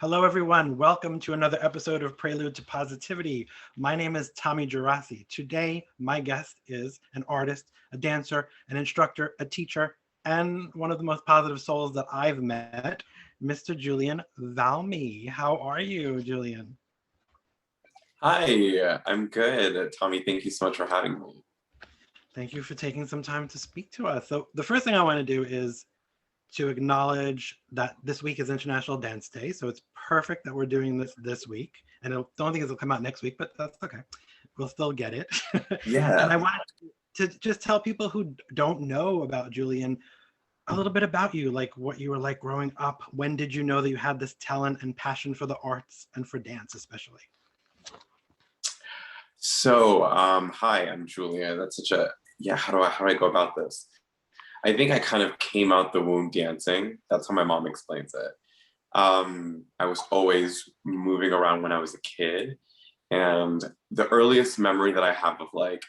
Hello, everyone. Welcome to another episode of Prelude to Positivity. My name is Tommy Geraci. Today, my guest is an artist, a dancer, an instructor, a teacher, and one of the most positive souls that I've met, Mr. Julien Valme. How are you, Julien? Hi, I'm good. Tommy, thank you so much for having me. Thank you for taking some time to speak to us. So, the first thing I want to do is to acknowledge that this week is International Dance Day. So it's perfect that we're doing this week. And I don't think it'll come out next week, but that's okay. We'll still get it. And I Yeah. wanted to just tell people who don't know about Julien a little bit about you, like what you were like growing up. When did you know that you had this talent and passion for the arts and for dance, especially? Hi, I'm Julia. That's such a yeah. How do I go about this? I think I kind of came out the womb dancing. That's how my mom explains it. I was always moving around when I was a kid, and the earliest memory that I have of like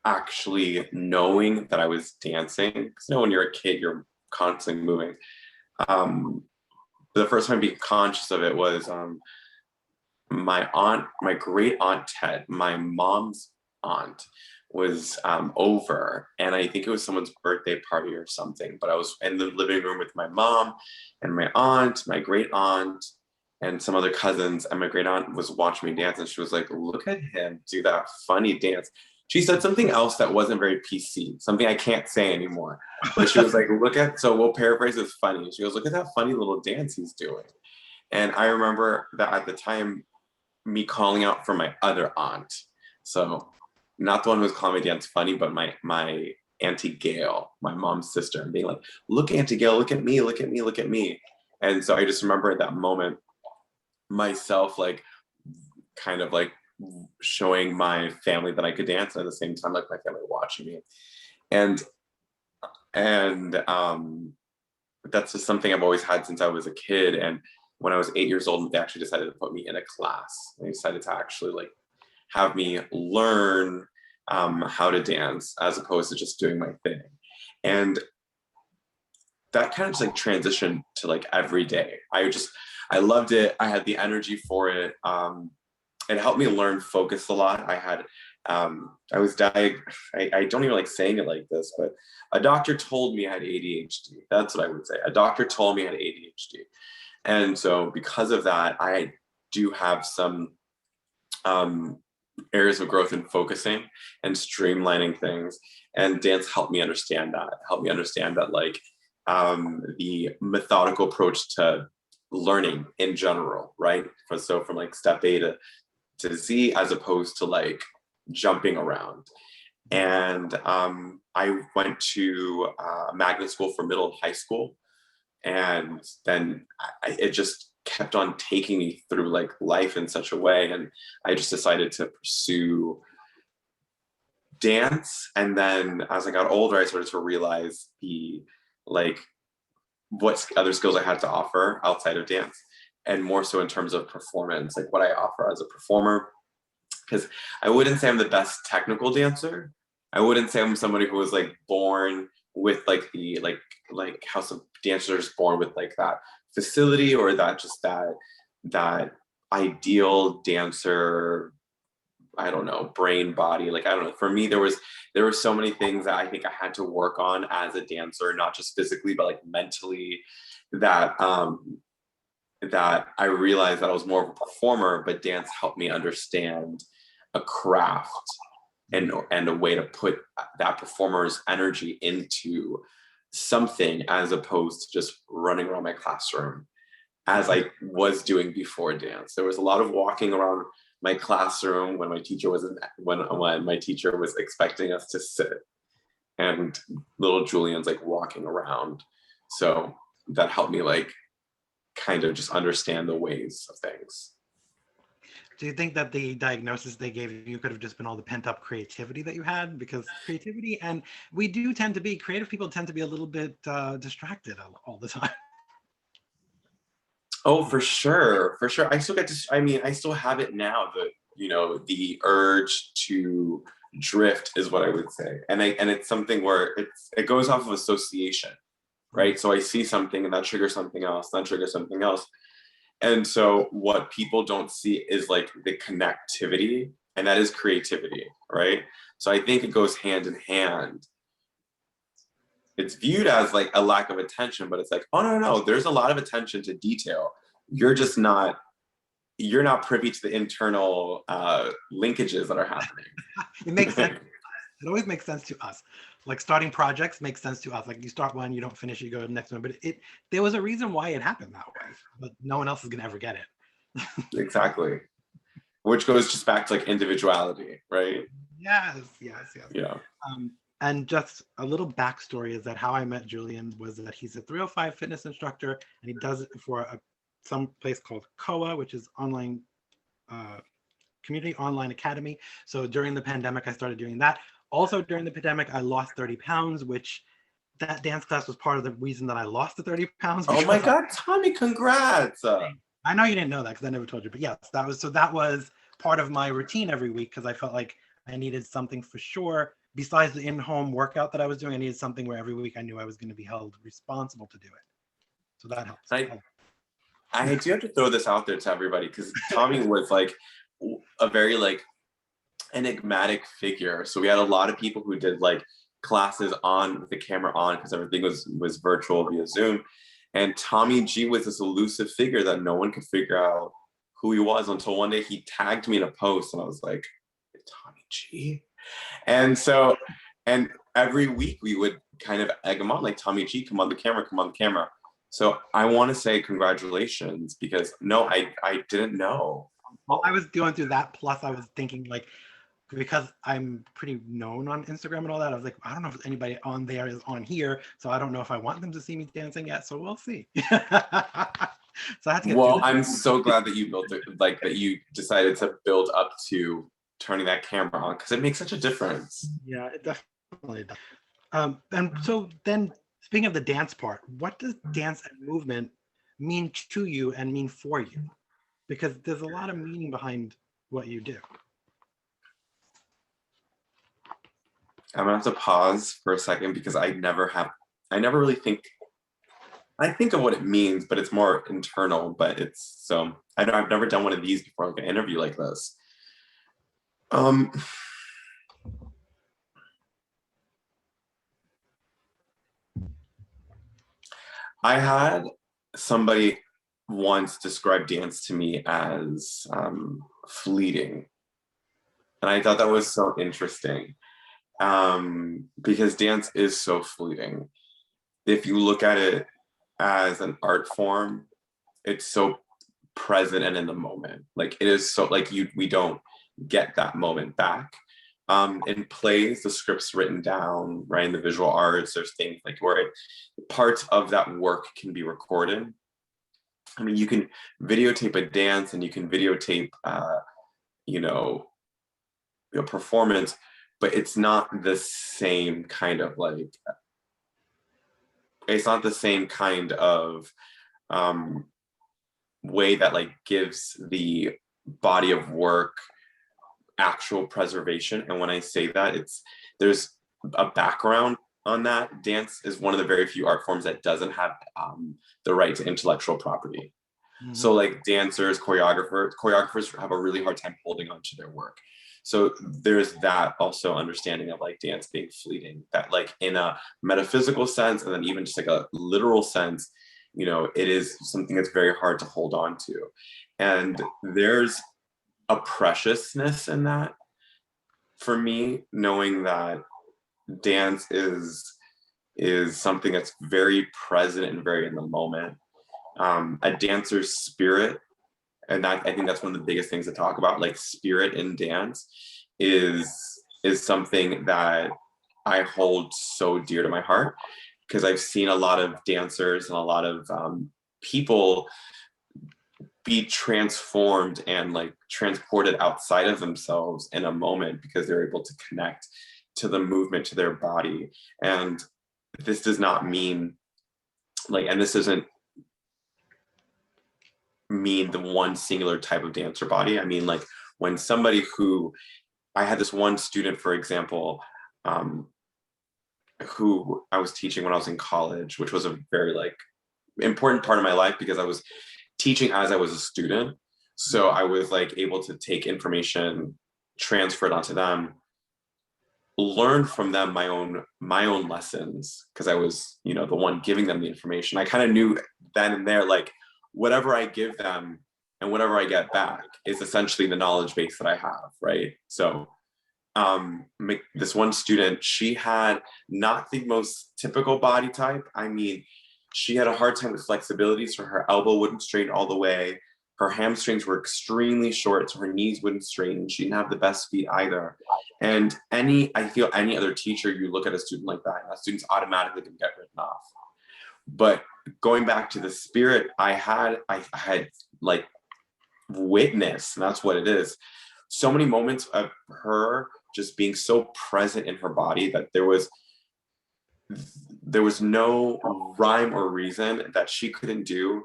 actually knowing that I was dancing, because when you're a kid, you're constantly moving. Um, the first time being conscious of it was my aunt, my great aunt Ted, my mom's aunt, was over, and I think it was someone's birthday party or something. But I was in the living room with my mom and my aunt, my great aunt, and some other cousins. And my great aunt was watching me dance, and she was like, "Look at him do that funny dance." She said something else that wasn't very PC, something I can't say anymore. But she was like, "Look at," so we'll paraphrase as funny. She goes, "Look at that funny little dance he's doing." And I remember that at the time, me calling out for my other aunt. So not the one who was calling me dance funny, but my Auntie Gail, my mom's sister, and being like, "Look, Auntie Gail, look at me, look at me, look at me." And so I just remember at that moment myself like kind of like showing my family that I could dance, and at the same time like my family watching me. And and that's just something I've always had since I was a kid. And when I was 8 years old, they actually decided to put me in a class. They decided to actually like have me learn how to dance as opposed to just doing my thing. And that kind of just like transitioned to like every day. I loved it. I had the energy for it. It helped me learn focus a lot. I was I don't even like saying it like this, but a doctor told me I had ADHD. That's what I would say. A doctor told me I had ADHD. And so because of that, I do have some areas of growth in focusing and streamlining things. And dance helped me understand that like the methodical approach to learning in general, right? So from like step A to Z, as opposed to like jumping around. And I went to magnet school for middle and high school. And then it just kept on taking me through like life in such a way. And I just decided to pursue dance. And then as I got older, I started to realize the like what other skills I had to offer outside of dance, and more so in terms of performance, like what I offer as a performer. Because I wouldn't say I'm the best technical dancer. I wouldn't say I'm somebody who was like born with like the like how some dancers born with like that facility, or that just that ideal dancer, I don't know, brain body. Like I don't know. For me, there were so many things that I think I had to work on as a dancer, not just physically, but like mentally, that that I realized that I was more of a performer, but dance helped me understand a craft and a way to put that performer's energy into something, as opposed to just running around my classroom as I was doing before dance. There was a lot of walking around my classroom when my teacher wasn't when my teacher was expecting us to sit, and little Julian's like walking around. So that helped me like kind of just understand the ways of things. Do you think that the diagnosis they gave you could have just been all the pent up creativity that you had? Because creativity, and we do tend to be creative people, tend to be a little bit distracted all the time. Oh, for sure, for sure. I still get to. I mean, I still have it now. The urge to drift is what I would say, and it's something where it goes off of association, right? So I see something and that triggers something else, that triggers something else, And so what people don't see is like the connectivity, and that is creativity, right? So I think it goes hand in hand. It's viewed as like a lack of attention, but it's like, oh no, there's a lot of attention to detail. You're just not, you're not privy to the internal linkages that are happening. It makes sense. It always makes sense to us. Like starting projects makes sense to us. Like you start one, you don't finish, you go to the next one. But there was a reason why it happened that way. But no one else is gonna ever get it. Exactly. Which goes just back to like individuality, right? Yes. Yeah. And just a little backstory is that how I met Julien was that he's a 305 fitness instructor, and he does it for some place called COA, which is online community online academy. So during the pandemic, I started doing that. Also during the pandemic, I lost 30 pounds, which that dance class was part of the reason that I lost the 30 pounds. Oh my God, Tommy, congrats. I know you didn't know that because I never told you, but yes, that was part of my routine every week because I felt like I needed something for sure. Besides the in-home workout that I was doing, I needed something where every week I knew I was going to be held responsible to do it. So that helps. I do have to throw this out there to everybody because Tommy was like a very like enigmatic figure. So we had a lot of people who did like classes on with the camera on because everything was virtual via Zoom. And Tommy G was this elusive figure that no one could figure out who he was until one day he tagged me in a post and I was like, Tommy G? And so, and every week we would kind of egg him on like, Tommy G, come on the camera. So I want to say congratulations because no, I didn't know. Well, I was going through that. Plus I was thinking like, because I'm pretty known on Instagram and all that, I was like, I don't know if anybody on there is on here, so I don't know if I want them to see me dancing yet. So we'll see. So I have to get. Well, I'm so glad that you built it, like that you decided to build up to turning that camera on because it makes such a difference. Yeah, it definitely does. And so then, speaking of the dance part, what does dance and movement mean to you and mean for you? Because there's a lot of meaning behind what you do. I'm gonna have to pause for a second because I never really think, I think of what it means, but it's more internal, but it's, so I've never done one of these before, like an interview like this. I had somebody once describe dance to me as fleeting. And I thought that was so interesting. Because dance is so fleeting. If you look at it as an art form, it's so present and in the moment. Like it is so like we don't get that moment back. In plays, the script's written down, right? In the visual arts, there's things like where parts of that work can be recorded. I mean, you can videotape a dance and you can videotape, a performance, but it's not the same kind of like, it's not the same kind of way that like gives the body of work actual preservation. And when I say that, there's a background on that. Dance is one of the very few art forms that doesn't have the right to intellectual property. Mm-hmm. So like dancers, choreographers have a really hard time holding on to their work. So there's that also understanding of like dance being fleeting, that like in a metaphysical sense, and then even just like a literal sense, it is something that's very hard to hold on to. And there's a preciousness in that for me, knowing that dance is something that's very present and very in the moment. A dancer's spirit, and I think that's one of the biggest things to talk about, like spirit in dance is something that I hold so dear to my heart, because I've seen a lot of dancers and a lot of people be transformed and like transported outside of themselves in a moment because they're able to connect to the movement, to their body. And this does not mean like, and this doesn't mean the one singular type of dancer body. I mean, like when somebody I had this one student, for example, who I was teaching when I was in college, which was a very like important part of my life because I was teaching as I was a student. So I was like able to take information, transfer it onto them, learn from them my own lessons, because I was, you know, the one giving them the information. I kind of knew then and there, like whatever I give them and whatever I get back is essentially the knowledge base that I have, right? So this one student, she had not the most typical body type. I mean, she had a hard time with flexibility, so her elbow wouldn't straighten all the way. Her hamstrings were extremely short, so her knees wouldn't straighten. She didn't have the best feet either. And I feel any other teacher, you look at a student like that, and that student's automatically gonna get written off. But going back to the spirit, I had like witness, and that's what it is. So many moments of her just being so present in her body that there was no rhyme or reason that she couldn't do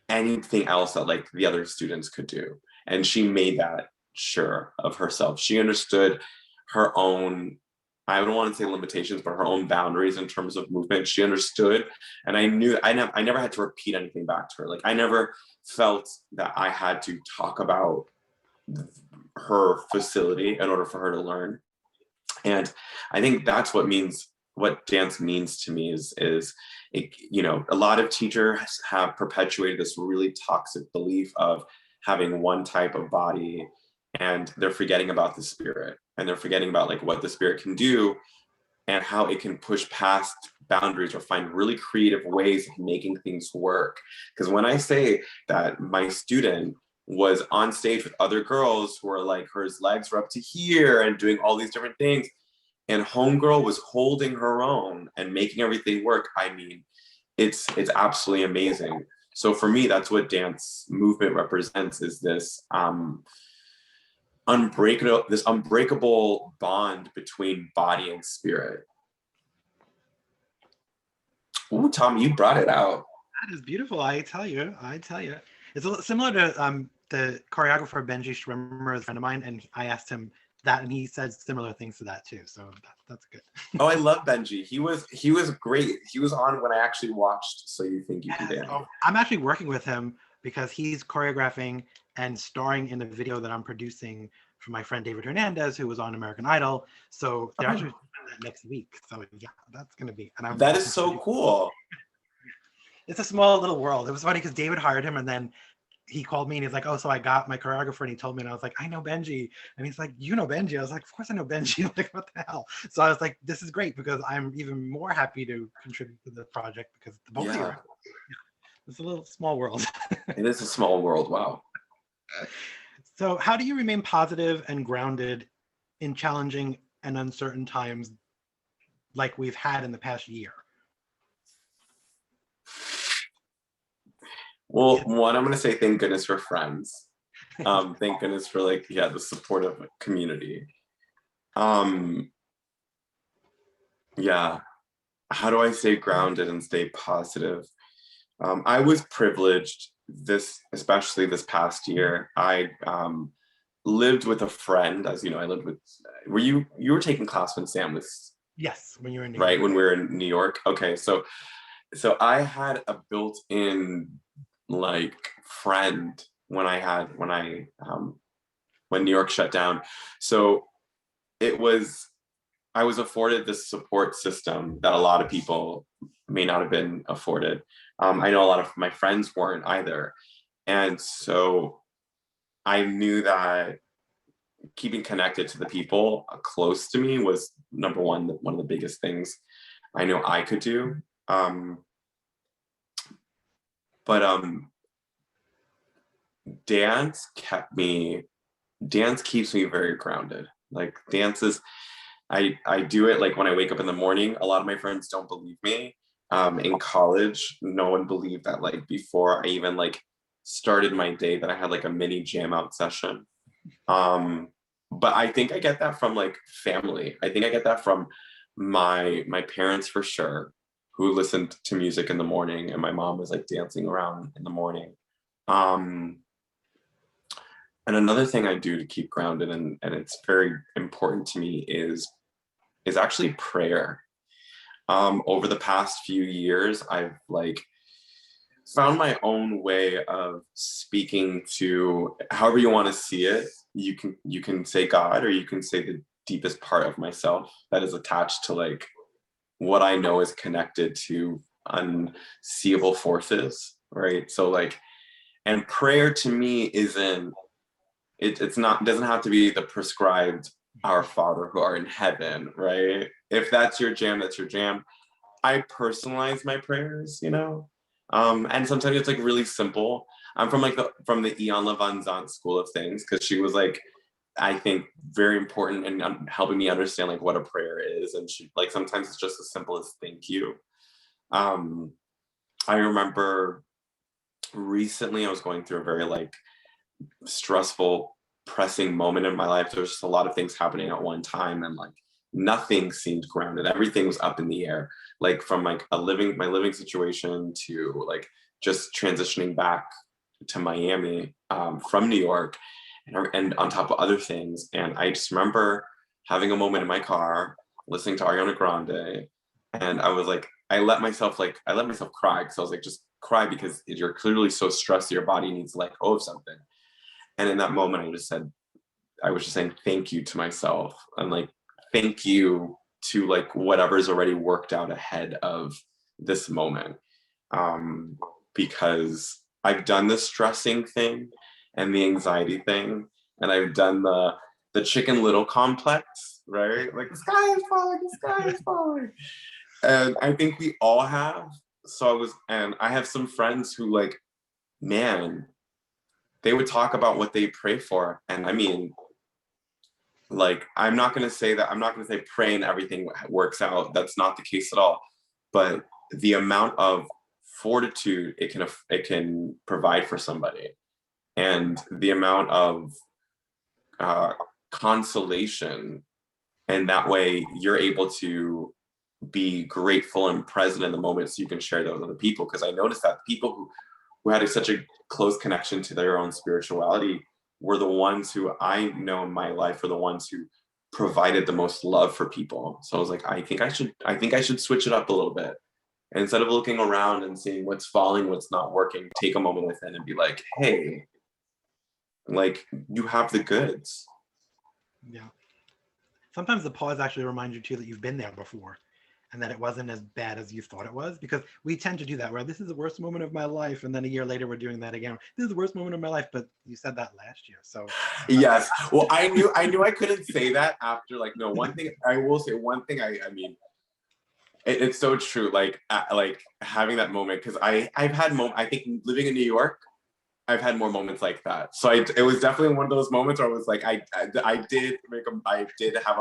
anything else that like the other students could do. And she made that sure of herself. She understood her own, I don't want to say limitations, but her own boundaries in terms of movement. She understood. And I knew I never had to repeat anything back to her. Like I never felt that I had to talk about her facility in order for her to learn. And I think that's what dance means to me is it, you know, a lot of teachers have perpetuated this really toxic belief of having one type of body, and they're forgetting about the spirit, and they're forgetting about like what the spirit can do and how it can push past boundaries or find really creative ways of making things work. Because when I say that my student was on stage with other girls who were like, her legs were up to here and doing all these different things, and homegirl was holding her own and making everything work, I mean, it's absolutely amazing. So for me, that's what dance movement represents, is this unbreakable bond between body and spirit. Ooh, Tom, you brought it out. That is beautiful. I tell you. It's a little similar to the choreographer Benji Schwimmer is a friend of mine, and I asked him that, and he said similar things to that too. So that's good. Oh, I love Benji. He was great. He was on when I actually watched So You Think You Can Dance. So I'm actually working with him because he's choreographing and starring in the video that I'm producing for my friend David Hernandez, who was on American Idol. So they're actually doing that next week. So yeah, that's gonna be. And that is so cool. It's a small little world. It was funny because David hired him, and then he called me and he's like, "Oh, so I got my choreographer," and he told me, and I was like, "I know Benji," and he's like, "You know Benji?" I was like, "Of course I know Benji." Like, what the hell? So I was like, "This is great," because I'm even more happy to contribute to the project because the both of you. Yeah. It's a little small world. It is a small world. Wow. So how do you remain positive and grounded in challenging and uncertain times like we've had in the past year? Well, one, I'm going to say thank goodness for friends. Thank goodness for like, yeah, the supportive community. Yeah. How do I stay grounded and stay positive? I was privileged especially this past year. I lived with a friend, as you know, I lived with, you were taking class when Sam was? Yes, when you were in New York. Right, when we were in New York. Okay, so I had a built-in like friend when New York shut down. So I was afforded this support system that a lot of people may not have been afforded. I know a lot of my friends weren't either. And so I knew that keeping connected to the people close to me was one of the biggest things I know I could do. But dance keeps me very grounded. Like dance is, I do it like when I wake up in the morning. A lot of my friends don't believe me. In college, no one believed that like before I even like started my day that I had like a mini jam out session. But I think I get that from like family. I think I get that from my parents for sure, who listened to music in the morning, and my mom was like dancing around in the morning. And another thing I do to keep grounded, and it's very important to me, is actually prayer. Over the past few years, I've like found my own way of speaking to, however you want to see it. You can say God, or you can say the deepest part of myself that is attached to like what I know is connected to unseeable forces, right? So like, and prayer to me isn't, it's not, doesn't have to be the prescribed Our Father who art in heaven, right? If that's your jam, that's your jam. I personalize my prayers, you know? And sometimes it's like really simple. I'm from like from the Ian Levanzant school of things, because she was like, I think very important in helping me understand like what a prayer is. And she like, sometimes it's just as simple as thank you. I remember recently I was going through a very like stressful, pressing moment in my life. There was just a lot of things happening at one time, and like nothing seemed grounded. Everything was up in the air, like from like my living situation to like just transitioning back to Miami from New York, and on top of other things. And I just remember having a moment in my car, listening to Ariana Grande, and I was like, I let myself cry, because I was like, just cry, because you're clearly so stressed, your body needs to let go of something. And in that moment, I was just saying thank you to myself, and like thank you to like whatever's already worked out ahead of this moment, because I've done the stressing thing and the anxiety thing, and I've done the Chicken Little complex, right? Like the sky is falling, the sky is falling, and I think we all have. And I have some friends who like, man, they would talk about what they pray for. And I mean, like, I'm not going to say pray and everything works out. That's not the case at all. But the amount of fortitude it can provide for somebody, and the amount of consolation, and that way you're able to be grateful and present in the moment, so you can share that with other people. Because I noticed that people who had such a close connection to their own spirituality were the ones who I know in my life were the ones who provided the most love for people. So I was like, I think I should switch it up a little bit. And instead of looking around and seeing what's falling, what's not working, take a moment within and be like, hey, like, you have the goods. Yeah. Sometimes the pause actually reminds you too that you've been there before, and that it wasn't as bad as you thought it was, because we tend to do that, where this is the worst moment of my life, and then a year later we're doing that again. This is the worst moment of my life, but you said that last year. So yes. Well, I knew I couldn't say that after, like, no, one thing I will say, I mean, it's so true, like having that moment, because I've had I think living in New York, I've had more moments like that. So it was definitely one of those moments where I was like, I did have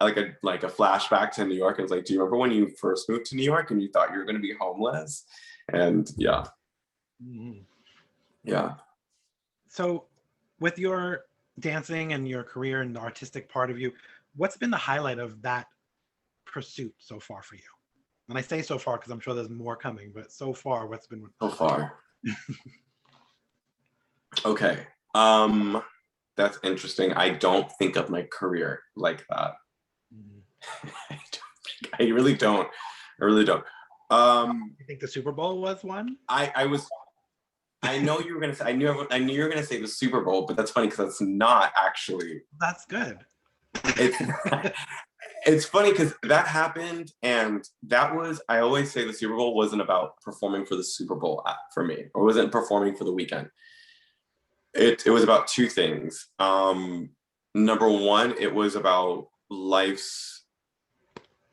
a flashback to New York. I was like, do you remember when you first moved to New York and you thought you were going to be homeless? And yeah. Mm-hmm. Yeah. So with your dancing and your career and the artistic part of you, what's been the highlight of that pursuit so far for you? And I say so far because I'm sure there's more coming, but so far, what's been so far? Okay. That's interesting. I don't think of my career like that. Mm-hmm. I really don't. You think the Super Bowl was one? I know you were gonna say. I knew you were gonna say the Super Bowl, but that's funny because that's not actually. That's good. It's funny because that happened, and that was. I always say the Super Bowl wasn't about performing for the Super Bowl for me, or wasn't performing for the weekend. It was about two things. Number one, it was about life's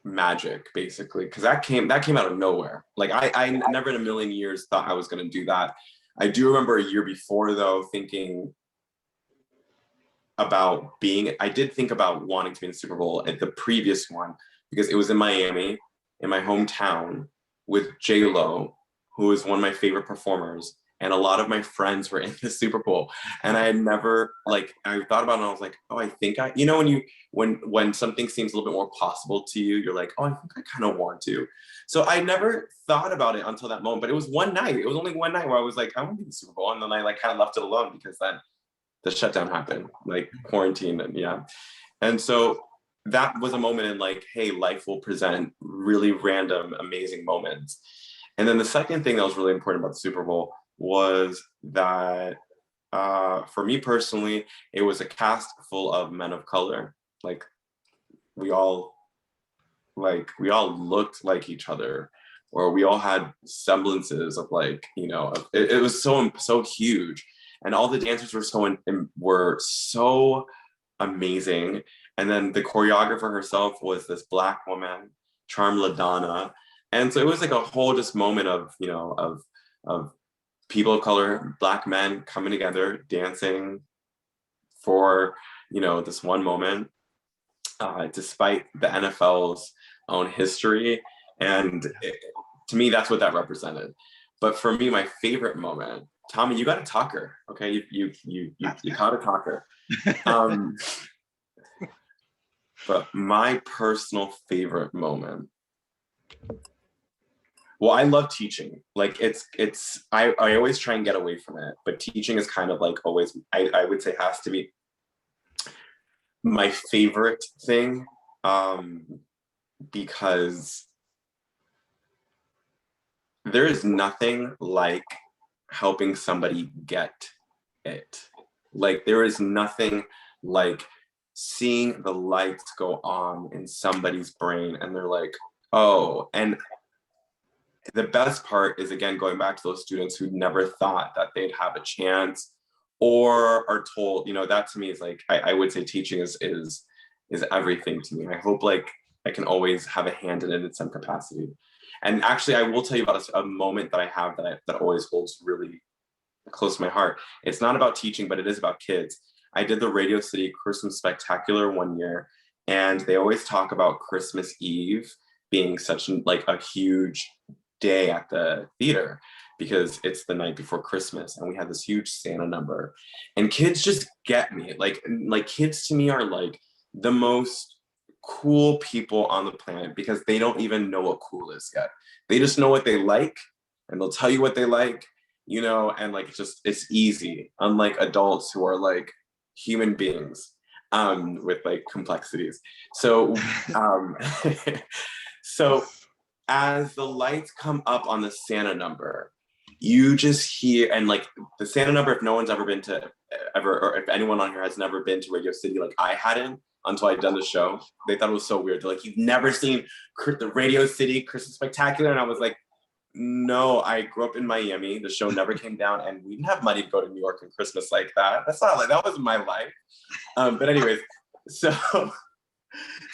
magic, basically, because that came out of nowhere. Like I never in a million years thought I was going to do that. I do remember a year before, though, thinking about I did think about wanting to be in the Super Bowl at the previous one, because it was in Miami, in my hometown, with J-Lo, who is one of my favorite performers. And a lot of my friends were in the Super Bowl, and I had never, like, I thought about it and I was like, oh, I think when something seems a little bit more possible to you, you're like, oh, I think I kind of want to. So I never thought about it until that moment, but it was only one night where I was like, I want to be in the Super Bowl. And then I like kind of left it alone, because then the shutdown happened, like quarantine, and yeah. And so that was a moment in like, hey, life will present really random, amazing moments. And then the second thing that was really important about the Super Bowl was that for me personally, it was a cast full of men of color. Like we all looked like each other, or we all had semblances of like, you know, it was so huge, and all the dancers were so amazing. And then the choreographer herself was this Black woman, Charm LaDonna, and so it was like a whole just moment of, you know, of people of color, Black men coming together, dancing for, you know, this one moment, despite the NFL's own history. And to me, that's what that represented. But for me, my favorite moment, Tommy, you got to talk her, okay? You got to talk her. But my personal favorite moment, well, I love teaching. Like I always try and get away from it, but teaching is kind of like always, I would say, has to be my favorite thing, because there is nothing like helping somebody get it. Like there is nothing like seeing the lights go on in somebody's brain and they're like, oh. And the best part is, again, going back to those students who never thought that they'd have a chance, or are told, you know, that to me is like, I would say teaching is everything to me. I hope like I can always have a hand in it in some capacity. And actually, I will tell you about a moment that I have that always holds really close to my heart. It's not about teaching, but it is about kids. I did the Radio City Christmas Spectacular one year, and they always talk about Christmas Eve being such like a huge day at the theater because it's the night before Christmas, and we had this huge Santa number. And kids just get me. Like kids to me are like the most cool people on the planet, because they don't even know what cool is yet. They just know what they like, and they'll tell you what they like, you know, and like it's easy, unlike adults who are like human beings with like complexities. So so as the lights come up on the Santa number, you just hear, and like the Santa number, if no one's ever been to or if anyone on here has never been to Radio City, like I hadn't until I'd done the show. They thought it was so weird. They're like, you've never seen the Radio City Christmas Spectacular? And I was like, no, I grew up in Miami. The show never came down, and we didn't have money to go to New York on Christmas like that. That's not like, that wasn't my life. But anyways, so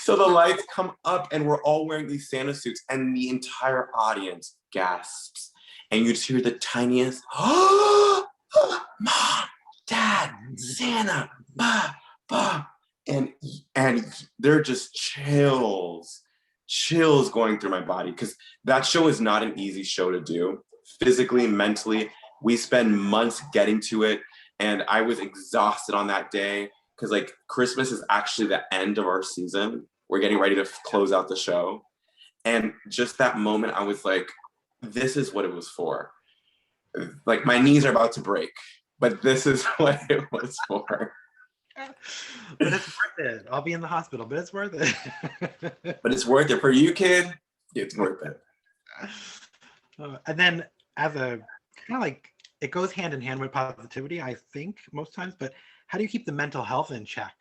the lights come up and we're all wearing these Santa suits, and the entire audience gasps. And you just hear the tiniest, oh, Mom, Dad, Santa, bah, bah. And they're just chills going through my body, because that show is not an easy show to do. Physically, mentally, we spend months getting to it, and I was exhausted on that day, because like Christmas is actually the end of our season. We're getting ready to close out the show. And just that moment, I was like, this is what it was for. Like my knees are about to break, but this is what it was for. But it's worth it. I'll be in the hospital, but it's worth it. But it's worth it for you, kid. It's worth it. And then as a kind of like, it goes hand in hand with positivity, I think, most times, but how do you keep the mental health in check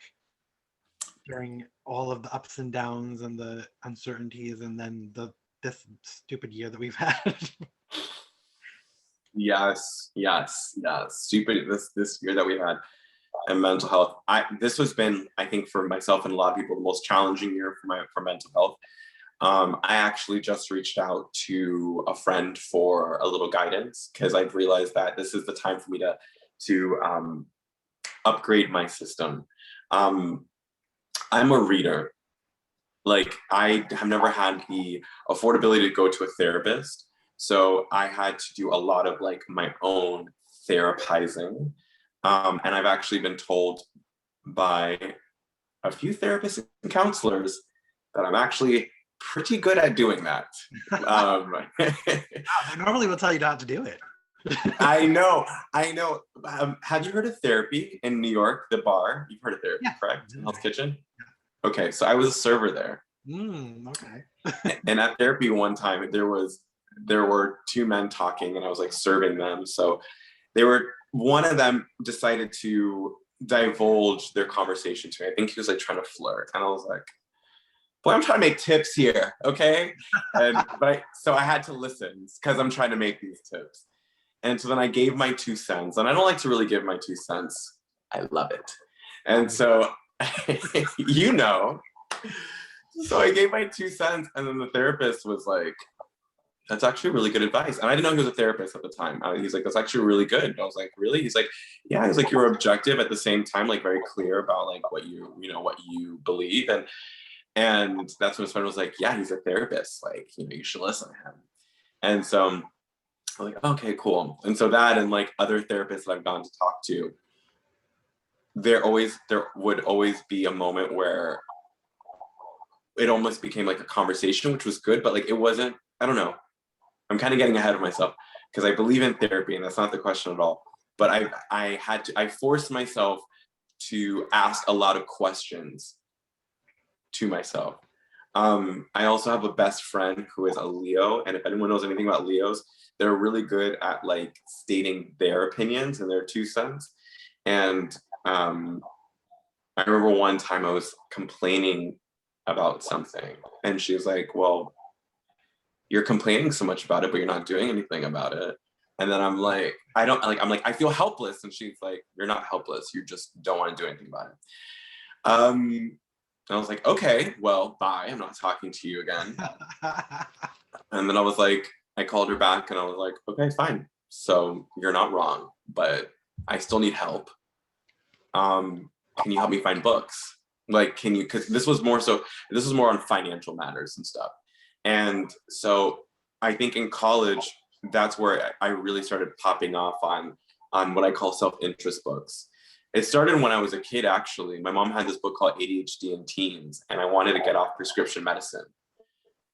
during all of the ups and downs and the uncertainties, and then this stupid year that we've had? Yes. Stupid this year that we had. And mental health. This has been, I think, for myself and a lot of people, the most challenging year for mental health. I actually just reached out to a friend for a little guidance, because I've realized that this is the time for me to upgrade my system. I'm a reader. Like I have never had the affordability to go to a therapist, so I had to do a lot of like my own therapizing. And I've actually been told by a few therapists and counselors that I'm actually pretty good at doing that. They normally will tell you not to do it. I know. Have you heard of therapy in New York, the bar? You've heard of therapy, yeah. Correct? Hell's Kitchen? Okay, so I was a server there. Okay. And at therapy one time, there was there were two men talking and I was like serving them. So one of them decided to divulge their conversation to me. I think he was like trying to flirt. And I was like, boy, I'm trying to make tips here, okay? So I had to listen because I'm trying to make these tips. And so then I gave my 2 cents, and I don't like to really give my 2 cents. I love it. And so, you know, so I gave my 2 cents, and then the therapist was like, that's actually really good advice. And I didn't know he was a therapist at the time. He's like, that's actually really good. And I was like, really? He's like, yeah. He's like, you're objective at the same time, like very clear about like what you believe. And that's when his friend was like, yeah, he's a therapist. Like, you should listen to him. And so I'm like, okay, cool. And so that, and like other therapists that I've gone to talk to, there would always be a moment where it almost became like a conversation, which was good, but like it wasn't, I don't know. I'm kind of getting ahead of myself because I believe in therapy and that's not the question at all. But I forced myself to ask a lot of questions to myself. I also have a best friend who is a Leo, and if anyone knows anything about Leos, they're really good at like stating their opinions and their 2 cents. And I remember one time I was complaining about something, and she was like, well, you're complaining so much about it, but you're not doing anything about it. And then I'm like, I feel helpless. And she's like, you're not helpless. You just don't want to do anything about it. I was like, okay, well, bye. I'm not talking to you again. And then I called her back and I was like, okay, fine. So you're not wrong, but I still need help. Can you help me find books? Like, because this was more on financial matters and stuff. And so I think in college, that's where I really started popping off on what I call self-interest books. It started when I was a kid, actually. My mom had this book called ADHD in Teens, and I wanted to get off prescription medicine.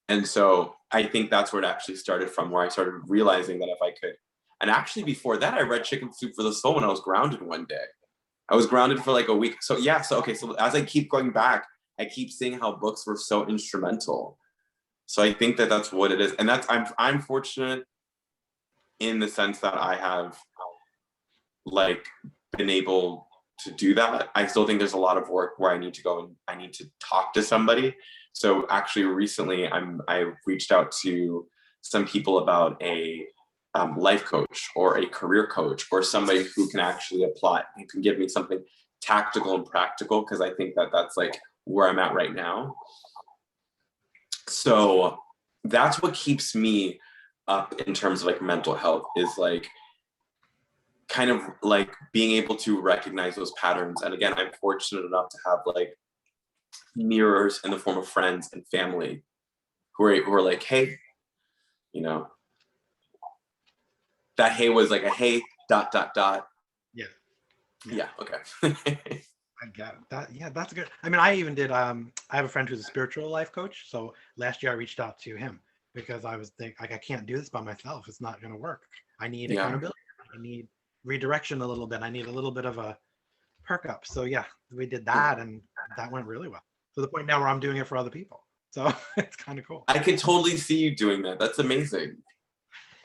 And so I think that's where it actually started from, where I started realizing that if I could. And actually before that, I read Chicken Soup for the Soul when I was grounded one day. I was grounded for like a week. So yeah, so as I keep going back, I keep seeing how books were so instrumental. So I think that that's what it is. And I'm fortunate in the sense that I have like been able to do that. I still think there's a lot of work where I need to go and I need to talk to somebody. So actually recently I reached out to some people about a life coach or a career coach or somebody who can actually apply, who can give me something tactical and practical, because I think that that's like where I'm at right now. So that's what keeps me up in terms of like mental health, is like kind of like being able to recognize those patterns. And again, I'm fortunate enough to have like mirrors in the form of friends and family who are like, hey, that hey was like a hey ... Yeah, okay. I get that. Yeah, that's good. I mean, I even did. I have a friend who's a spiritual life coach. So last year I reached out to him because I was thinking, like, I can't do this by myself. It's not going to work. I need accountability. I need redirection a little bit. I need a little bit of a perk up. So yeah, we did that, and that went really well. To the point now where I'm doing it for other people. So it's kind of cool. I can totally see you doing that. That's amazing.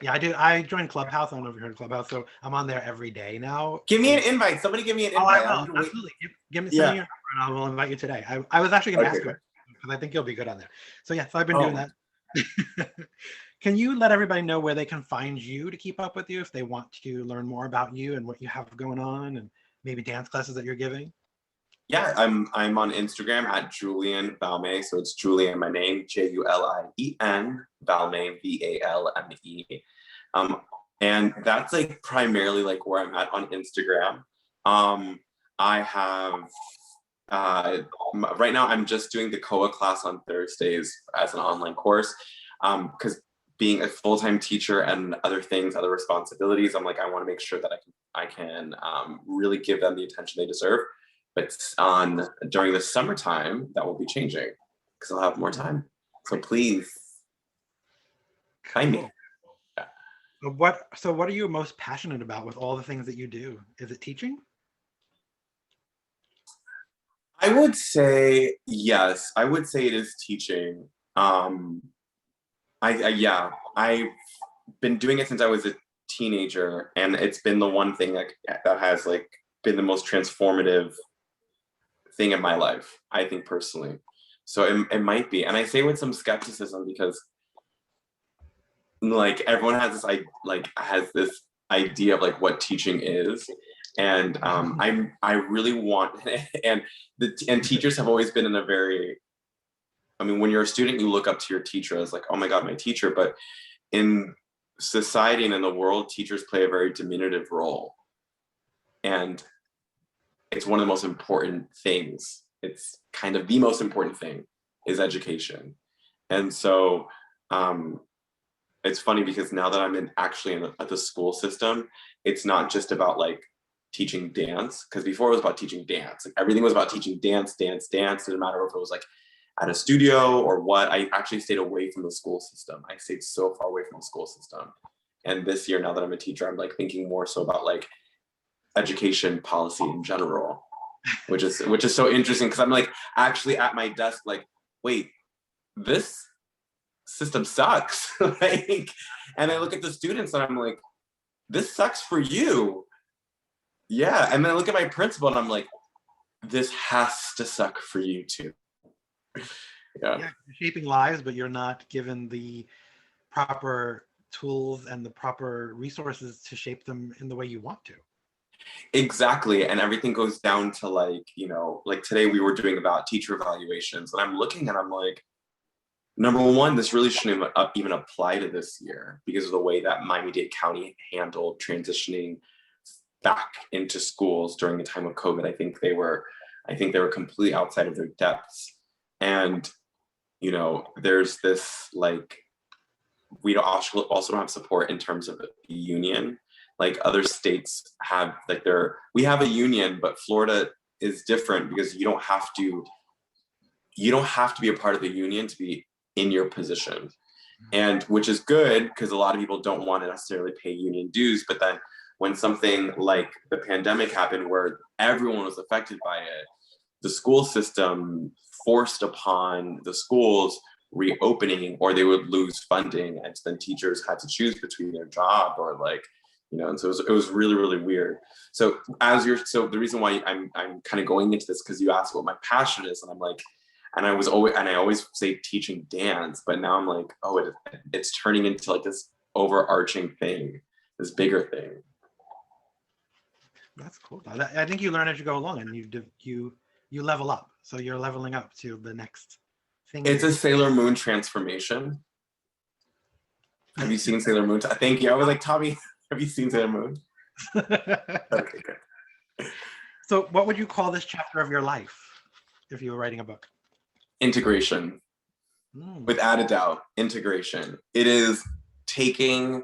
Yeah, I do. I joined Clubhouse. I don't know if you heard of Clubhouse. So I'm on there every day now. Give me an invite. Somebody give me an invite. I will. Absolutely. Send me your number and I will invite you today. I was actually going to ask you because I think you'll be good on there. So yeah, so I've been doing that. Can you let everybody know where they can find you to keep up with you if they want to learn more about you and what you have going on and maybe dance classes that you're giving? Yeah, I'm on Instagram at Julien Valme. So it's Julien, my name, Julien, Valme, Valme. And that's like primarily like where I'm at on Instagram. I have right now I'm just doing the COA class on Thursdays as an online course, because being a full-time teacher and other things, other responsibilities, I'm like, I want to make sure that I can really give them the attention they deserve. But during the summertime, that will be changing because I'll have more time. So please find me. Yeah. So what are you most passionate about with all the things that you do? Is it teaching? I would say yes. I would say it is teaching. I been doing it since I was a teenager, and it's been the one thing that has like been the most transformative thing in my life, I think personally. So it might be, and I say with some skepticism because like everyone has this idea of like what teaching is, and I really want and teachers have always been in a very, I mean, when you're a student, you look up to your teacher as like, oh my God, my teacher. But in society and in the world, teachers play a very diminutive role. And it's one of the most important things. It's kind of the most important thing is education. And so it's funny because now that I'm at the school system, it's not just about like teaching dance, because before it was about teaching dance. Like everything was about teaching dance. It didn't matter if it was like at a studio or what. I actually stayed away from the school system. I stayed so far away from the school system. And this year, now that I'm a teacher, I'm like thinking more so about like education policy in general, which is so interesting, because I'm like actually at my desk like, wait, this system sucks. Like, and I look at the students and I'm like, this sucks for you. Yeah. And then I look at my principal and I'm like, this has to suck for you too. Yeah, you're shaping lives, but you're not given the proper tools and the proper resources to shape them in the way you want to. Exactly. And everything goes down to like, you know, like today we were doing about teacher evaluations, and I'm looking and I'm like, number one, this really shouldn't even apply to this year because of the way that Miami-Dade County handled transitioning back into schools during the time of COVID. I think they were completely outside of their depths. And, you know, there's this like, we also don't have support in terms of the union. Like other states have like we have a union, but Florida is different because you don't have to be a part of the union to be in your position. And which is good because a lot of people don't want to necessarily pay union dues. But then when something like the pandemic happened where everyone was affected by it, the school system forced upon the schools reopening, or they would lose funding, and then teachers had to choose between their job or like, you know, and so it was really, really weird. So so the reason why I'm kind of going into this, because you asked what my passion is, and I'm like, and I always say teaching dance, but now I'm like, oh, it's turning into like this overarching thing, this bigger thing. That's cool. I think you learn as you go along, and you level up. So you're leveling up to the next thing. It's a Sailor Moon transformation. Have you seen Sailor Moon? Thank you. I was like, Tommy, have you seen Sailor Moon? Okay, good. So what would you call this chapter of your life if you were writing a book? Integration. Without a doubt, integration. It is taking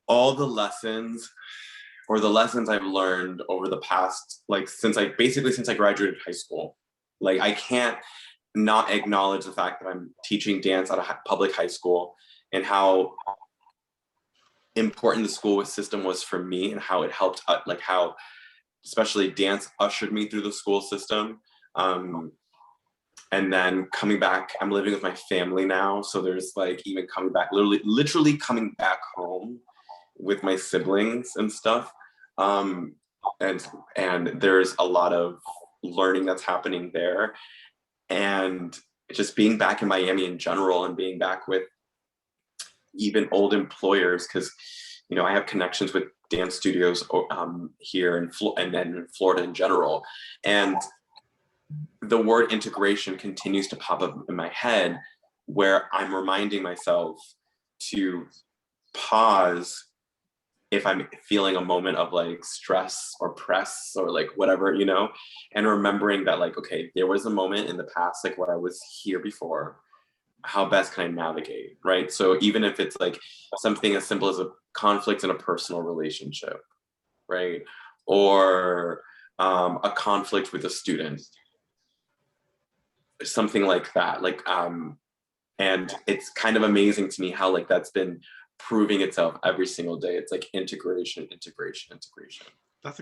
all the lessons I've learned over the past, like since I graduated high school. Like I can't not acknowledge the fact that I'm teaching dance at a public high school, and how important the school system was for me, and how it helped, like how especially dance ushered me through the school system. And then coming back, I'm living with my family now. So there's like even coming back, literally coming back home with my siblings and stuff. And there's a lot of learning that's happening there. And just being back in Miami in general, and being back with even old employers, because, you know, I have connections with dance studios here and then in Florida in general. And the word integration continues to pop up in my head, where I'm reminding myself to pause if I'm feeling a moment of like stress or press or like whatever, you know, and remembering that like, okay, there was a moment in the past, like where I was here before, how best can I navigate, right? So even if it's like something as simple as a conflict in a personal relationship, right? Or a conflict with a student, something like that, like, and it's kind of amazing to me how like that's been proving itself every single day. It's like integration.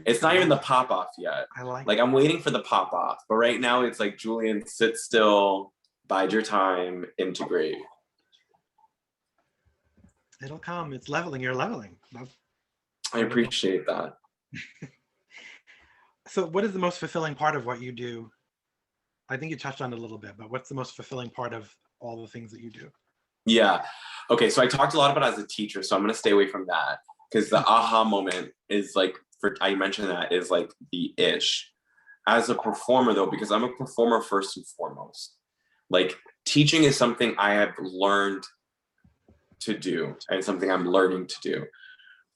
It's not even the pop off yet. I'm waiting for the pop off, but right now it's like, Julien, sit still, bide your time, integrate. It'll come. It's leveling. You're leveling. That's I wonderful. appreciate that. So what is the most fulfilling part of what you do? I think you touched on it a little bit, but what's the most fulfilling part of all the things that you do? Yeah. Okay. So I talked a lot about as a teacher, so I'm going to stay away from that because the aha moment is like, I mentioned that is like the ish. As a performer though, because I'm a performer first and foremost, like teaching is something I have learned to do and something I'm learning to do.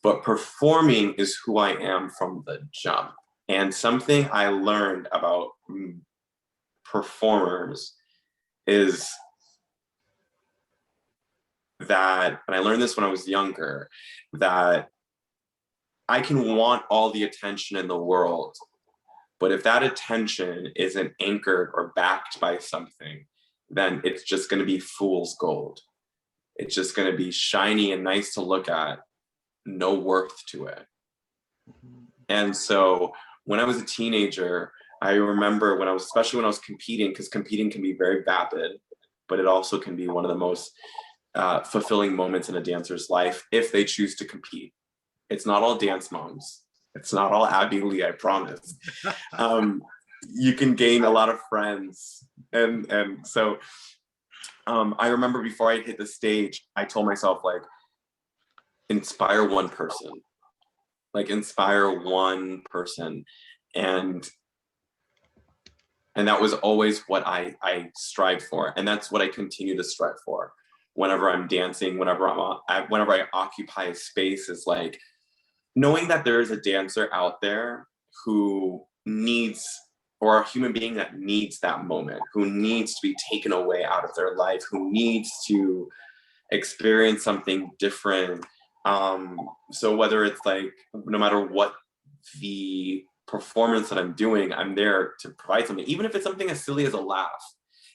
But performing is who I am from the jump. And something I learned about performers is that, and I learned this when I was younger, that I can want all the attention in the world, but if that attention isn't anchored or backed by something, then it's just going to be fool's gold. It's just going to be shiny and nice to look at, no worth to it. And so when I was a teenager, I remember when I was, especially when I was competing, because competing can be very vapid, but it also can be one of the most fulfilling moments in a dancer's life if they choose to compete. It's not all dance moms. It's not all Abby Lee, I promise. You can gain a lot of friends. And so I remember before I hit the stage, I told myself, like, inspire one person. Like, inspire one person. And that was always what I strive for. And that's what I continue to strive for. Whenever I'm dancing, whenever I occupy a space, is like, knowing that there is a dancer out there who needs, or a human being that needs that moment, who needs to be taken away out of their life, who needs to experience something different. So whether it's like, no matter what the performance that I'm doing, I'm there to provide something, even if it's something as silly as a laugh,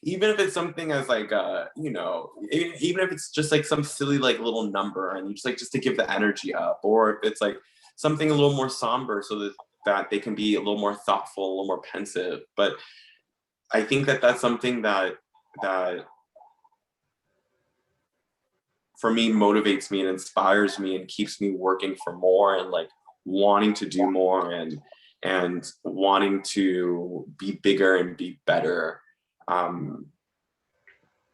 even if it's something as like, even if it's just like some silly like little number and you just to give the energy up, or if it's like something a little more somber so that they can be a little more thoughtful, a little more pensive. But I think that that's something that for me motivates me and inspires me and keeps me working for more and like wanting to do more and wanting to be bigger and be better.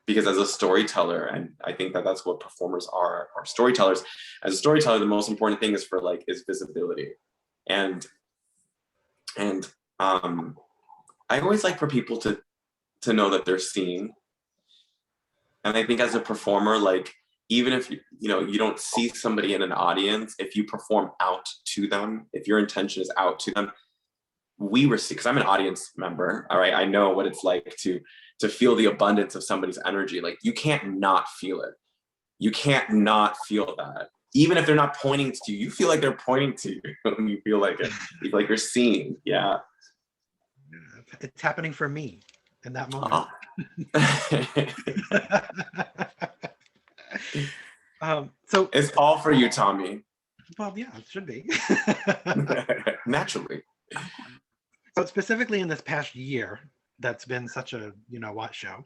Because as a storyteller, and I think that that's what performers are storytellers. As a storyteller, the most important thing is visibility. And I always like for people to know that they're seen. And I think as a performer, like, even if you don't see somebody in an audience, if you perform out to them, if your intention is out to them, we receive, because I'm an audience member, all right, I know what it's like to feel the abundance of somebody's energy. Like, you can't not feel it. You can't not feel that. Even if they're not pointing to you, you feel like they're pointing to you. You feel like it. You feel like you're seen. Yeah. It's happening for me in that moment. So it's all for you, Tommy. Well, yeah, it should be. Naturally. So specifically in this past year, that's been such a what show.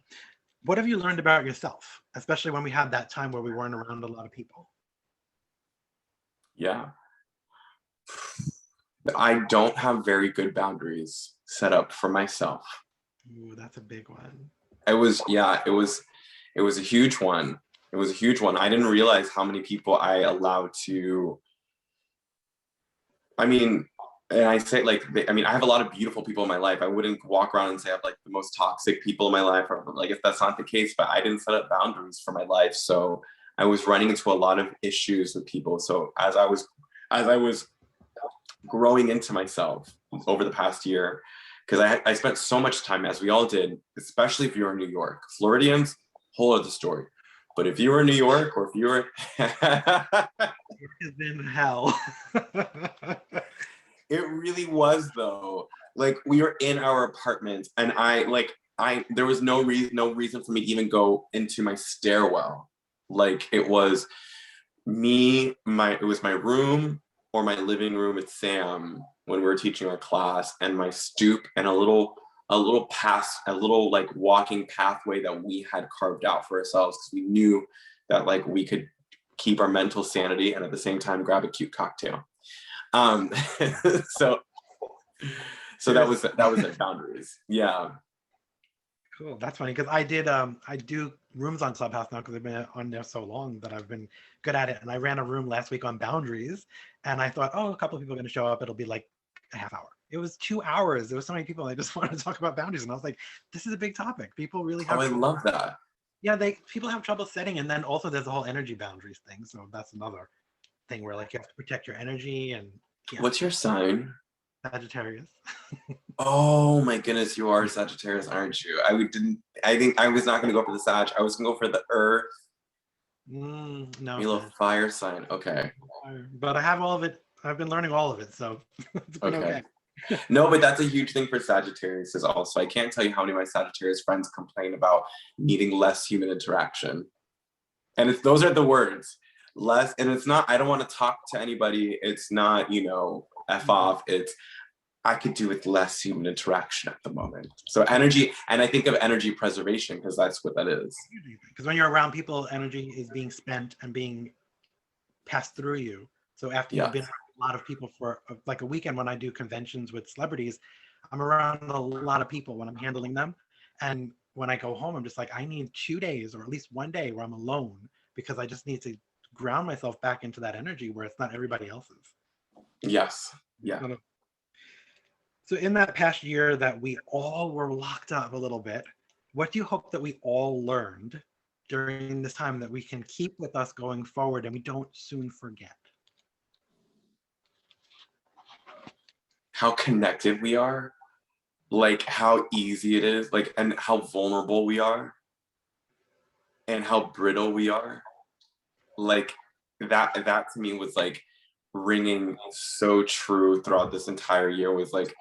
What have you learned about yourself, especially when we had that time where we weren't around a lot of people? Yeah. I don't have very good boundaries set up for myself. Ooh, that's a big one. It was a huge one. It was a huge one. I didn't realize how many people I allowed to, and I say, like, I have a lot of beautiful people in my life. I wouldn't walk around and say I have like the most toxic people in my life, or like if that's not the case, but I didn't set up boundaries for my life. So I was running into a lot of issues with people. So as I was growing into myself over the past year, because I spent so much time, as we all did, especially if you're in New York. Floridians, whole other story. But if you were in New York, or if you were It's been hell. It really was, though. Like, we were in our apartment, and there was no reason for me to even go into my stairwell. Like, it was it was my room or my living room with Sam when we were teaching our class, and my stoop, and a little like walking pathway that we had carved out for ourselves, because we knew that like we could keep our mental sanity and at the same time grab a cute cocktail. Um, so that was at Boundaries. Yeah. Cool. That's funny because I do rooms on Clubhouse now because I've been on there so long that I've been good at it. And I ran a room last week on boundaries, and I thought, oh, a couple of people are going to show up. It'll be like a half hour. It was 2 hours. There were so many people. And I just wanted to talk about boundaries, and I was like, this is a big topic. People really have. Oh, I love that. Yeah, people have trouble setting, and then also there's the whole energy boundaries thing. So that's another thing where like you have to protect your energy. And yeah. What's your sign? Sagittarius. Oh my goodness, you are Sagittarius, aren't you? I think I was not gonna go for the Sag. I was gonna go for the Earth. No. You little fire sign. Okay. But I have all of it. I've been learning all of it, so it's been okay. No, but that's a huge thing for Sagittarius is also, I can't tell you how many of my Sagittarius friends complain about needing less human interaction. And those are the words. Less, and it's not, I don't want to talk to anybody. It's not, F off. It's, I could do with less human interaction at the moment. So energy, and I think of energy preservation because that's what that is. Because when you're around people, energy is being spent and being passed through you. So after you've been around a lot of people for like a weekend, when I do conventions with celebrities, I'm around a lot of people when I'm handling them. And when I go home, I'm just like, I need 2 days or at least 1 day where I'm alone because I just need to ground myself back into that energy where it's not everybody else's. Yes. Yeah. So in that past year that we all were locked up a little bit, what do you hope that we all learned during this time that we can keep with us going forward and we don't soon forget? How connected we are, like how easy it is, like, and how vulnerable we are, and how brittle we are. Like that to me was like ringing so true throughout this entire year. Was like,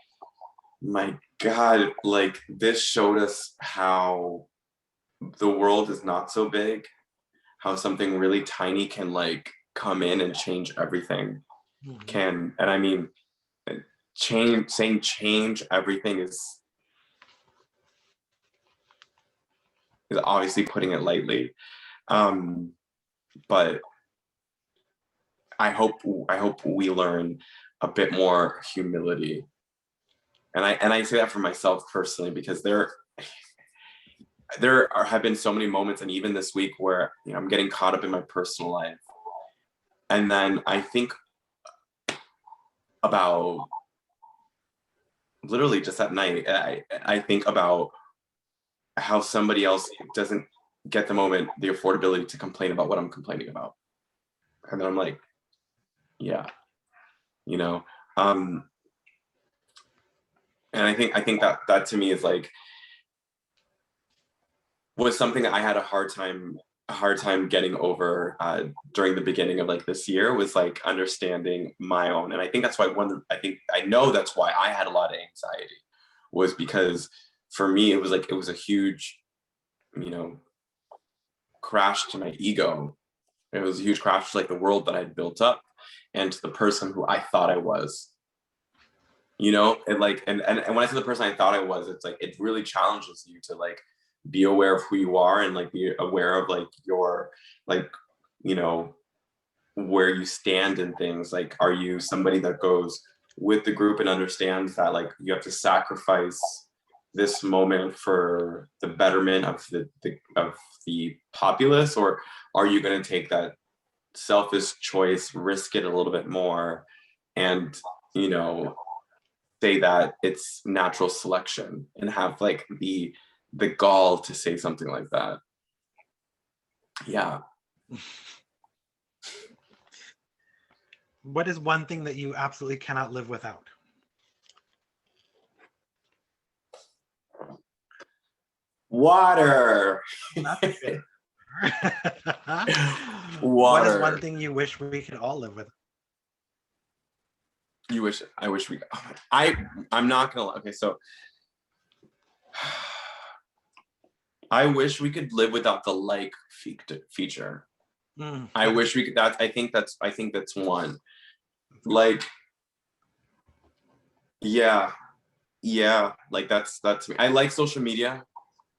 my God, like this showed us how the world is not so big, how something really tiny can like come in and change everything. And I mean, change everything is obviously putting it lightly. But I hope we learn a bit more humility. And I say that for myself personally, because there have been so many moments, and even this week, where I'm getting caught up in my personal life. And then I think about, literally just at night, I think about how somebody else doesn't get the affordability to complain about what I'm complaining about. And then I'm like, yeah, and I think that to me is like, was something that I had a hard time getting over during the beginning of like this year, was like understanding my own. And I think that's why I know that's why I had a lot of anxiety, was because for me it was a huge crash to my ego. It was a huge crash to like the world that I'd built up and to the person who I thought I was. And like and when I say the person I thought I was, it's like it really challenges you to like be aware of who you are and like be aware of like your like where you stand in things. Like, are you somebody that goes with the group and understands that like you have to sacrifice this moment for the betterment of the populace, or are you going to take that selfish choice, risk it a little bit more, and say that it's natural selection, and have like the gall to say something like that? Yeah. What is one thing that you absolutely cannot live without? Water. Water. What is one thing you wish we could all live with? I wish we. I'm not gonna. Okay, so I wish we could live without the like feature. I wish we could. I think that's one. Like, yeah, like that's me. I like social media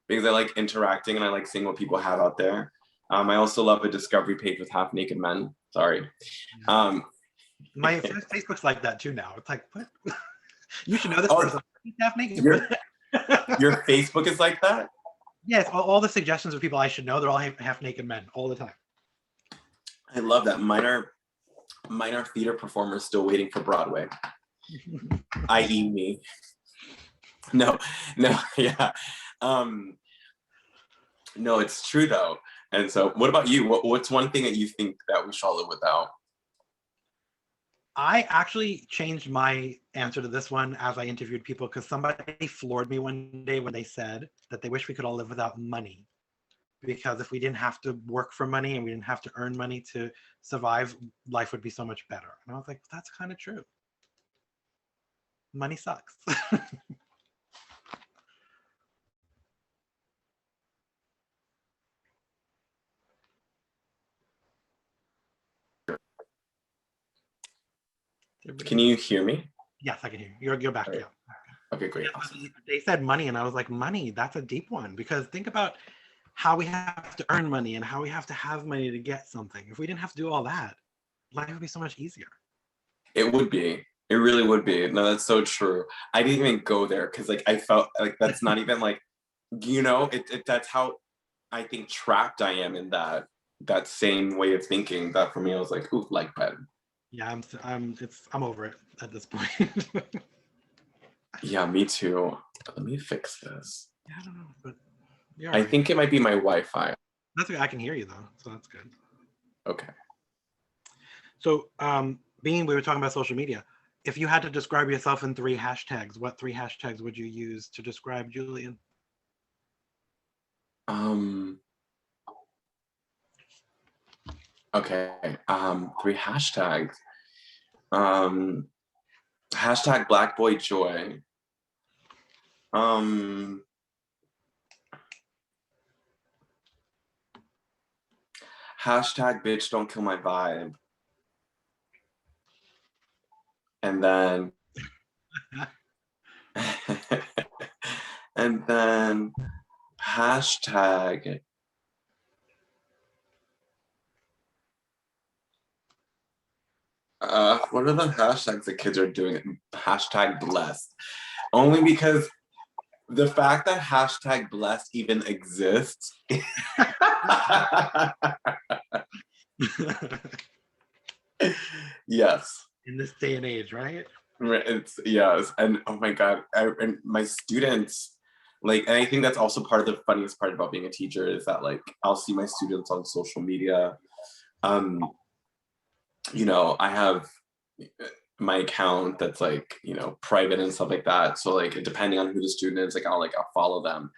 because I like interacting and I like seeing what people have out there. I also love a discovery page with half naked men. Sorry. Yeah. My Facebook's like that too now. It's like, what? You should know this Oh, person. He's half naked. Your Facebook is like that? Yes, all the suggestions of people I should know, they're all half naked men all the time. I love that. Mine are theater performers still waiting for Broadway. I.e. me. No, yeah. No, it's true though. And so what about you? What's one thing that you think that we should all live without? I actually changed my answer to this one as I interviewed people, because somebody floored me one day when they said that they wish we could all live without money. Because if we didn't have to work for money and we didn't have to earn money to survive, life would be so much better. And I was like, that's kind of true. Money sucks. Can you hear me? Yes, I can hear you. You're back. Right. Yeah. Okay, great. Yeah, awesome. They said money, and I was like, money, that's a deep one, because think about how we have to earn money and how we have to have money to get something. If we didn't have to do all that, life would be so much easier. It would be. It really would be. No, that's so true. I didn't even go there because like I felt like that's not even like, that's how I think trapped I am in that same way of thinking. That for me, I was like, ooh, like bed. Yeah, I'm over it at this point. Yeah, me too. Let me fix this. Yeah, I don't know, but I think it might be my Wi-Fi. That's okay. I can hear you though, so that's good. Okay. So, we were talking about social media. If you had to describe yourself in 3 hashtags, what 3 hashtags would you use to describe Julien? Okay. 3 hashtags. Hashtag Black Boy Joy. Hashtag Bitch Don't Kill My Vibe. And then hashtag what are the hashtags that kids are doing? Hashtag blessed. Only because the fact that hashtag blessed even exists. Yes. In this day and age, right? It's yes. And oh my God, and my students, like, and I think that's also part of the funniest part about being a teacher is that like I'll see my students on social media. I have my account that's like, private and stuff like that. So like depending on who the student is, like I'll follow them.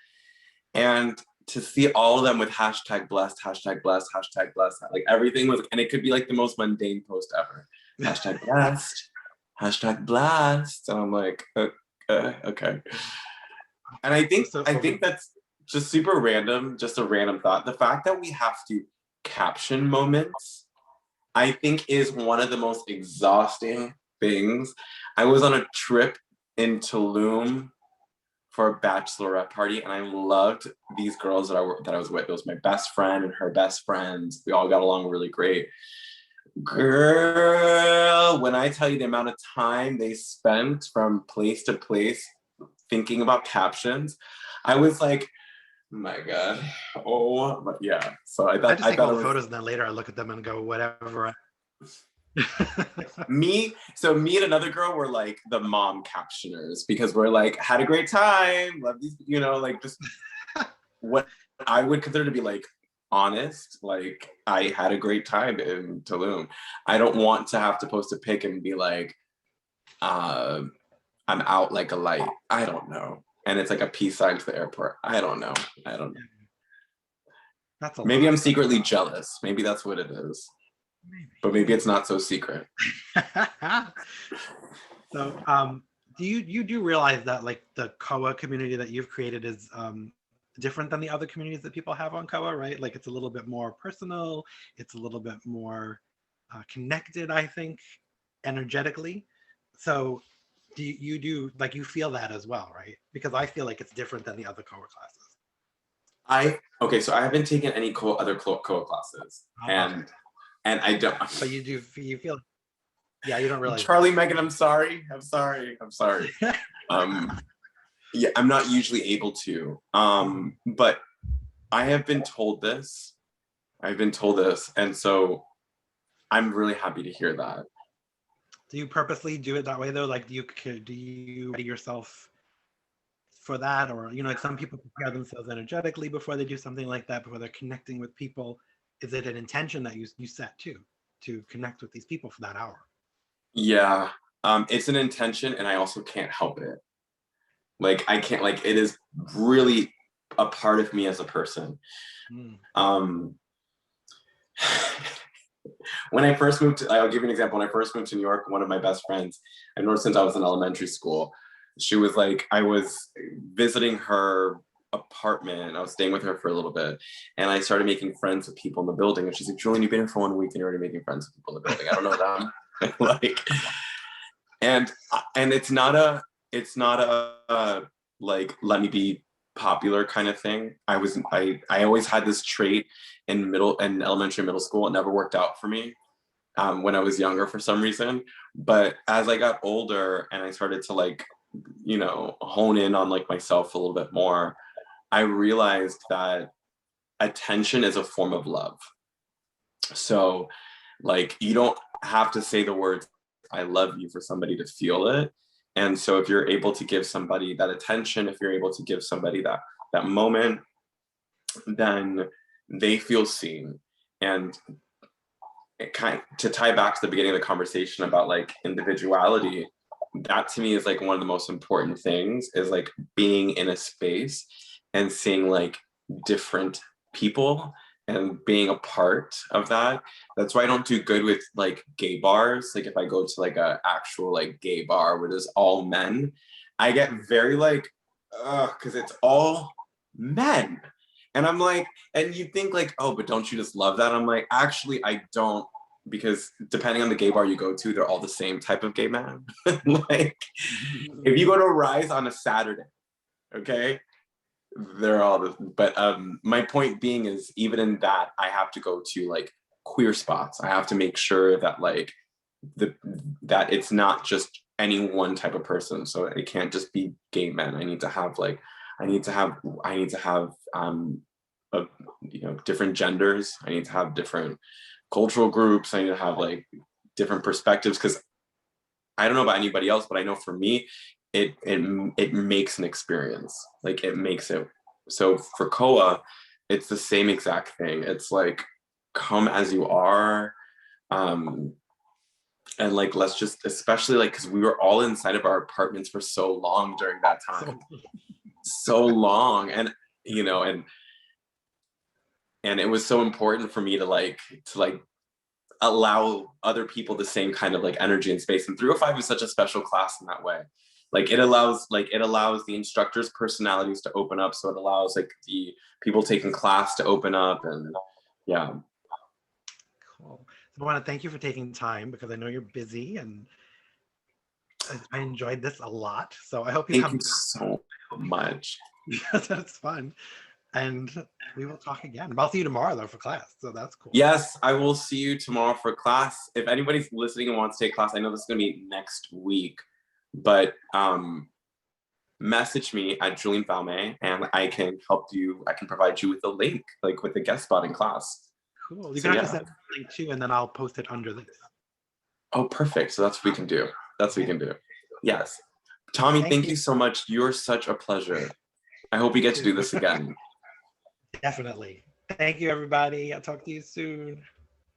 And to see all of them with hashtag blessed, like everything was, and it could be like the most mundane post ever. Hashtag blessed, hashtag blessed. And I'm like, okay. And I think that's just super random, just a random thought. The fact that we have to caption moments, I think is one of the most exhausting things. I was on a trip in Tulum for a bachelorette party, and I loved these girls that I was with. It was my best friend and her best friends. We all got along really great. Girl, when I tell you the amount of time they spent from place to place thinking about captions, I was like, oh my God. Oh, but yeah. So I just take all the photos and then later I look at them and go, whatever. Me and another girl were like the mom captioners because we're like, had a great time, love these, like just what I would consider to be like honest, like I had a great time in Tulum. I don't want to have to post a pic and be like, I'm out like a light. I don't know. And it's like a peace sign to the airport. I don't know. That's maybe I'm secretly jealous. Maybe that's what it is. But maybe it's not so secret. So do you do realize that like the COA community that you've created is different than the other communities that people have on COA, right? Like it's a little bit more personal, it's a little bit more connected, I think, energetically. So do you feel that as well, right? Because I feel like it's different than the other COA classes. Okay, so I haven't taken any other Koa classes, and I don't. But you feel, yeah, you don't realize. Charlie, Megan, I'm sorry. Yeah, I'm not usually able to. But I have been told this. And so I'm really happy to hear that. Do you purposely do it that way though? Like, do you ready yourself for that, or like some people prepare themselves energetically before they do something like that, before they're connecting with people? Is it an intention that you set to connect with these people for that hour? Yeah, it's an intention, and I also can't help it. Like, I can't, like, it is really a part of me as a person. When I first moved I'll give you an example. When I first moved to New York, one of my best friends, I've known her since I was in elementary school. She was like, I was visiting her apartment. I was staying with her for a little bit, and I started making friends with people in the building. And she's like, Julian, you've been here for 1 week and you're already making friends with people in the building. I don't know them. Like, and it's not a like, let me be popular kind of thing. I always had this trait in elementary, middle school. It never worked out for me when I was younger for some reason. But as I got older and I started to, like, hone in on, like, myself a little bit more, I realized that attention is a form of love. So, like, you don't have to say the words I love you for somebody to feel it. And so if you're able to give somebody that attention, if you're able to give somebody that moment, then they feel seen. And it to tie back to the beginning of the conversation about, like, individuality, that to me is, like, one of the most important things, is, like, being in a space and seeing, like, different people and being a part of that. That's why I don't do good with, like, gay bars. Like, if I go to, like, a actual, like, gay bar where there's all men, I get very, like, because it's all men. And I'm like, and you think, like, oh, but don't you just love that? I'm like, actually, I don't, because depending on the gay bar you go to, they're all the same type of gay man. Like, if you go to Rise on a Saturday, okay, they're all the, but my point being is, even in that, I have to go to, like, queer spots. I have to make sure that, like, that it's not just any one type of person. So it can't just be gay men. I need to have different genders. I need to have different cultural groups. I need to have, like, different perspectives, because I don't know about anybody else, but I know for me, it makes an experience. Like, it makes it. So for Koa, it's the same exact thing. It's like, come as you are. And, like, let's just, especially, like, because we were all inside of our apartments for so long during that time. So long. And, and it was so important for me to allow other people the same kind of, like, energy and space. And 305 is such a special class in that way. Like, it allows the instructors' personalities to open up. So it allows, like, the people taking class to open up. And yeah. Cool. So I want to thank you for taking time, because I know you're busy, and I enjoyed this a lot. So I hope you Thank you so much. That's fun. And we will talk again. I'll see you tomorrow, though, for class. So that's cool. Yes, I will see you tomorrow for class. If anybody's listening and wants to take class, I know this is going to be next week, but message me at Julien Valme, and I can help you. I can provide you with a link, like, with the guest spot in class. Cool. You can actually send a link too, and then I'll post it under this. Oh, perfect. So that's what we can do. Yes. Tommy, thank you so much. You're such a pleasure. I hope we get to do this again. Definitely. Thank you, everybody. I'll talk to you soon.